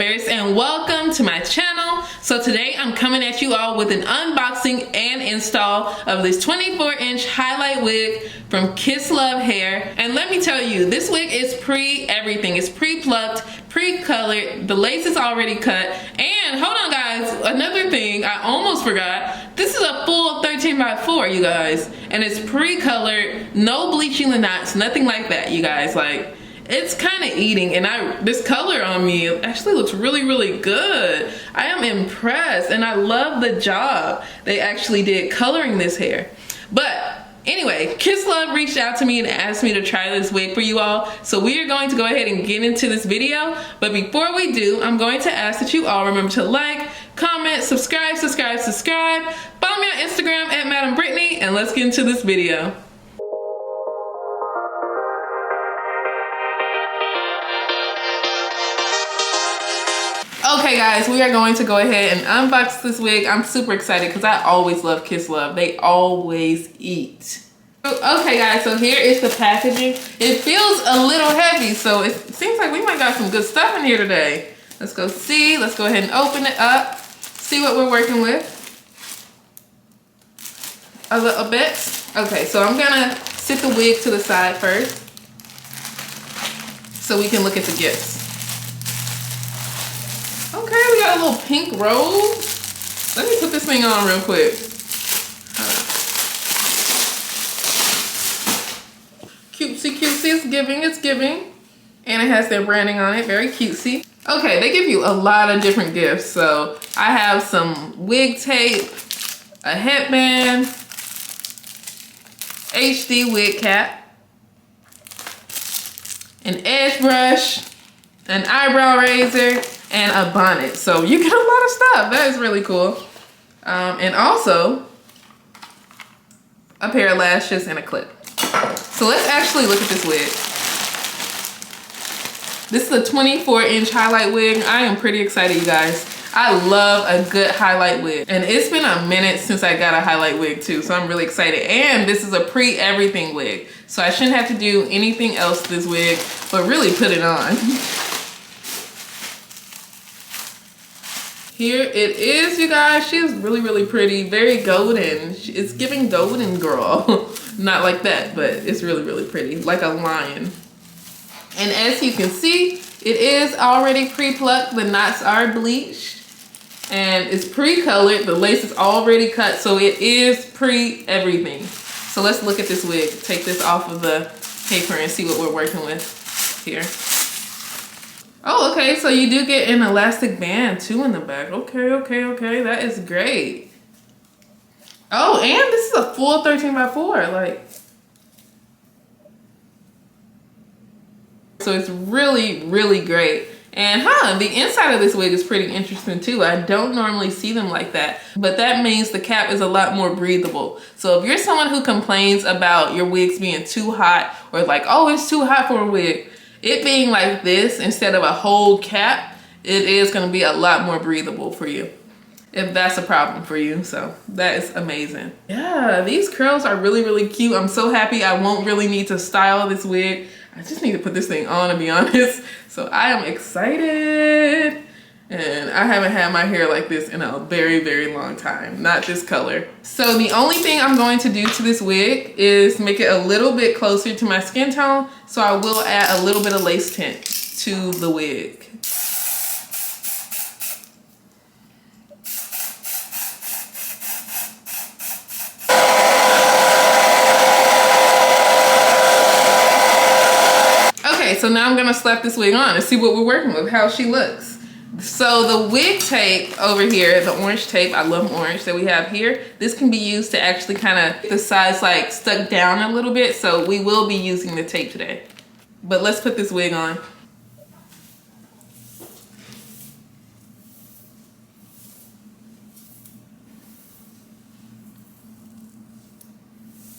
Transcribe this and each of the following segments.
Universe, and welcome to my channel. So today I'm coming at you all with an unboxing and install of this 24-inch highlight wig from Kiss Love Hair. And let me tell you, this wig is pre-everything. It's pre-plucked, pre-colored, the lace is already cut. And hold on guys, another thing I almost forgot, this is a full 13x4, you guys. And it's pre-colored, no bleaching the knots, nothing like that, you guys. Like, it's kind of eating, and this color on me actually looks really good. I am impressed, and I love the job they actually did coloring this hair. But anyway, Kiss Love reached out to me and asked me to try this wig for you all. So we are going to go ahead and get into this video. But before we do, I'm going to ask that you all remember to like, comment, subscribe. Follow me on Instagram at Madam Brittany, and let's get into this video. Okay guys, we are going to go ahead and unbox this wig. I'm super excited because I always love Kiss Love. They always eat. Okay guys, so here is the packaging. It feels a little heavy, so it seems like we might got some good stuff in here today. Let's go see. Let's go ahead and open it up. See what we're working with. A little bit. Okay, so I'm gonna sit the wig to the side first so we can look at the gifts. Okay, we got a little pink robe. Let me put this thing on real quick. Cutesy, it's giving. And it has their branding on it, very cutesy. Okay, they give you a lot of different gifts. So I have some wig tape, a headband, HD wig cap, an edge brush, an eyebrow razor, and a bonnet. So you get a lot of stuff. That is really cool. And also a pair of lashes and a clip. So let's actually look at this wig. This is a 24-inch highlight wig. I am pretty excited, you guys. I love a good highlight wig. And it's been a minute since I got a highlight wig too, so I'm really excited. And this is a pre-everything wig. So I shouldn't have to do anything else to this wig, but really put it on. Here it is, you guys. She is really pretty, very golden. It's giving golden girl. Not like that, but it's really pretty, like a lion. And as you can see, it is already pre-plucked. The knots are bleached and it's pre-colored. The lace is already cut, so it is pre-everything. So let's look at this wig. Take this off of the paper and see what we're working with here. Oh, okay, so you do get an elastic band too in the back. Okay, that is great. Oh, and this is a full 13x4, like. So it's really great. And the inside of this wig is pretty interesting too. I don't normally see them like that, but that means the cap is a lot more breathable. So if you're someone who complains about your wigs being too hot, or like, oh, it's too hot for a wig, it being like this instead of a whole cap, it is going to be a lot more breathable for you, if that's a problem for you. So that is amazing. Yeah, these curls are really cute. I'm so happy I won't really need to style this wig. I just need to put this thing on, to be honest. So I am excited. And I haven't had my hair like this in a very long time. Not this color. So the only thing I'm going to do to this wig is make it a little bit closer to my skin tone. So I will add a little bit of lace tint to the wig. Okay, so now I'm gonna slap this wig on and see what we're working with, how she looks. So the wig tape over here, the orange tape, I love orange that we have here. This can be used to actually kind of get the sides like stuck down a little bit. So we will be using the tape today. But let's put this wig on.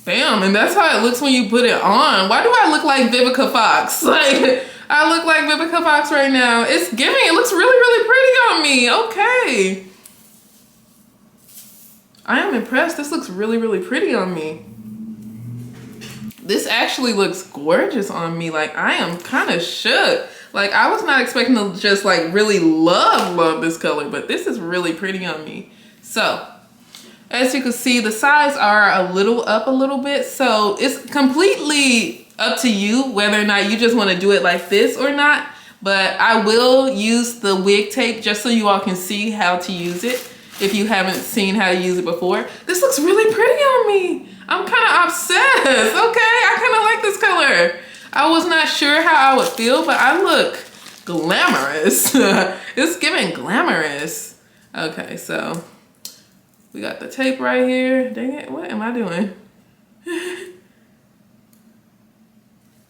Bam, and that's how it looks when you put it on. Why do I look like Vivica Fox? Like, I look like Vivica Fox right now. It's giving, it looks really pretty on me. Okay. I am impressed. This looks really pretty on me. This actually looks gorgeous on me. Like, I am kind of shook. Like, I was not expecting to just like really love this color, but this is really pretty on me. So, as you can see, the sides are a little up a little bit. So it's completely up to you whether or not you just want to do it like this or not. But I will use the wig tape just so you all can see how to use it if you haven't seen how to use it before. This looks really pretty on me. I'm kind of obsessed. Okay, I kind of like this color. I was not sure how I would feel, but I look glamorous. It's giving glamorous. Okay, so we got the tape right here. Dang it, what am I doing?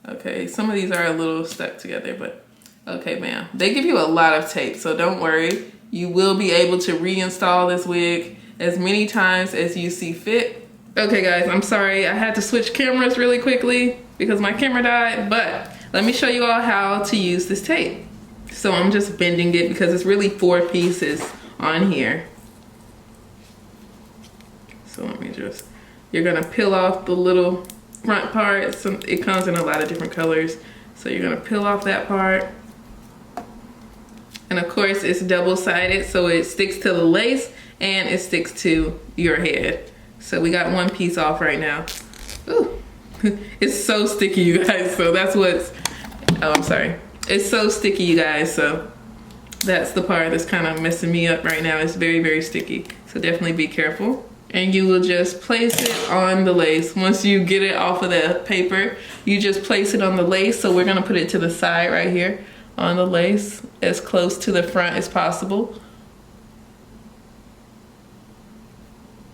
Okay, some of these are a little stuck together, but okay, ma'am. They give you a lot of tape, so don't worry. You will be able to reinstall this wig as many times as you see fit. Okay guys, I'm sorry. I had to switch cameras really quickly because my camera died, but let me show you all how to use this tape. So I'm just bending it because it's really 4 pieces on here. So let me just, you're gonna peel off the little front part. It comes in a lot of different colors. So you're gonna peel off that part. And of course it's double-sided, so it sticks to the lace and it sticks to your head. So we got 1 piece off right now. Ooh, it's so sticky, you guys. So that's what's, oh, I'm sorry. It's so sticky, you guys. So that's the part that's kind of messing me up right now. It's very, very sticky. So definitely be careful. And you will just place it on the lace. Once you get it off of the paper, you just place it on the lace. So we're gonna put it to the side right here on the lace, as close to the front as possible,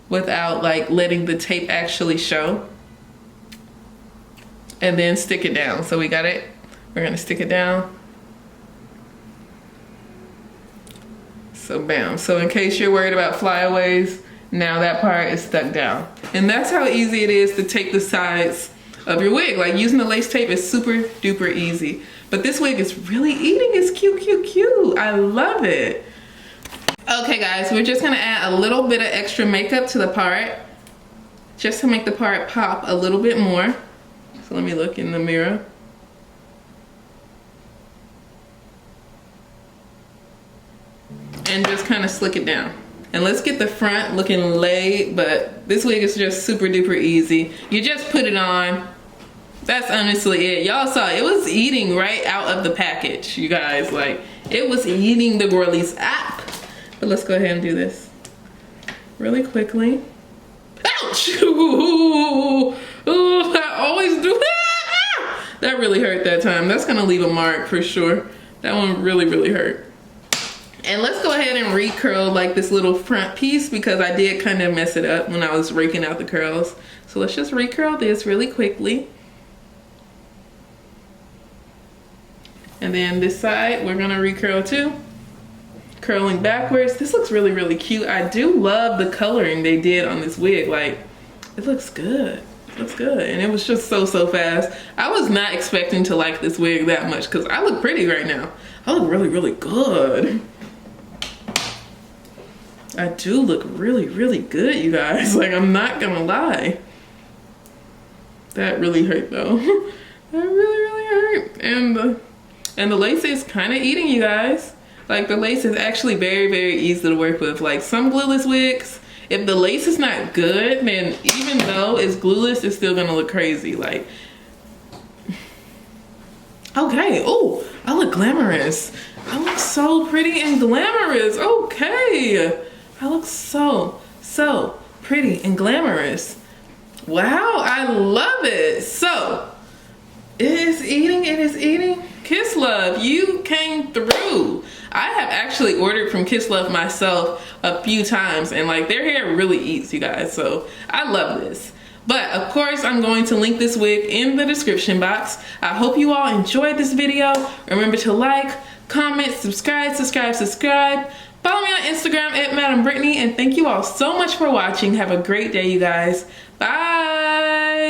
without like letting the tape actually show. And then stick it down. So we got it. We're gonna stick it down. So bam. So in case you're worried about flyaways, now that part is stuck down. And that's how easy it is to take the sides of your wig. Like, using the lace tape is super duper easy. But this wig is really eating. It's cute, cute, cute. I love it. Okay guys, we're just gonna add a little bit of extra makeup to the part, just to make the part pop a little bit more. So let me look in the mirror. And just kind of slick it down. And let's get the front looking laid, but this wig is just super duper easy. You just put it on. That's honestly it. Y'all saw it was eating right out of the package, you guys. Like, it was eating the girlies up. But let's go ahead and do this really quickly. Ouch! Ooh, I always do that. That really hurt that time. That's gonna leave a mark for sure. That one really, really hurt. And let's go ahead and recurl like this little front piece, because I did kind of mess it up when I was raking out the curls. So let's just recurl this really quickly. And then this side, we're gonna recurl too. Curling backwards. This looks really, really cute. I do love the coloring they did on this wig. Like, it looks good. It looks good. And it was just so, so fast. I was not expecting to like this wig that much, because I look pretty right now. I look really, really good. I do look really, really good, you guys. Like, I'm not gonna lie. That really hurt though. That really, really hurt. And the lace is kind of eating, you guys. Like, the lace is actually very, very easy to work with. Like, some glueless wigs, if the lace is not good, then even though it's glueless, it's still gonna look crazy. Like, okay, oh, I look glamorous. I look so pretty and glamorous. Okay, I look so, so pretty and glamorous. Wow, I love it. So, it is eating, it is eating. Kiss Love, you came through. I have actually ordered from Kiss Love myself a few times, and like, their hair really eats, you guys. So I love this. But of course, I'm going to link this wig in the description box. I hope you all enjoyed this video. Remember to like, comment, subscribe. Follow me on Instagram at Madam Brittany, and thank you all so much for watching. Have a great day, you guys. Bye.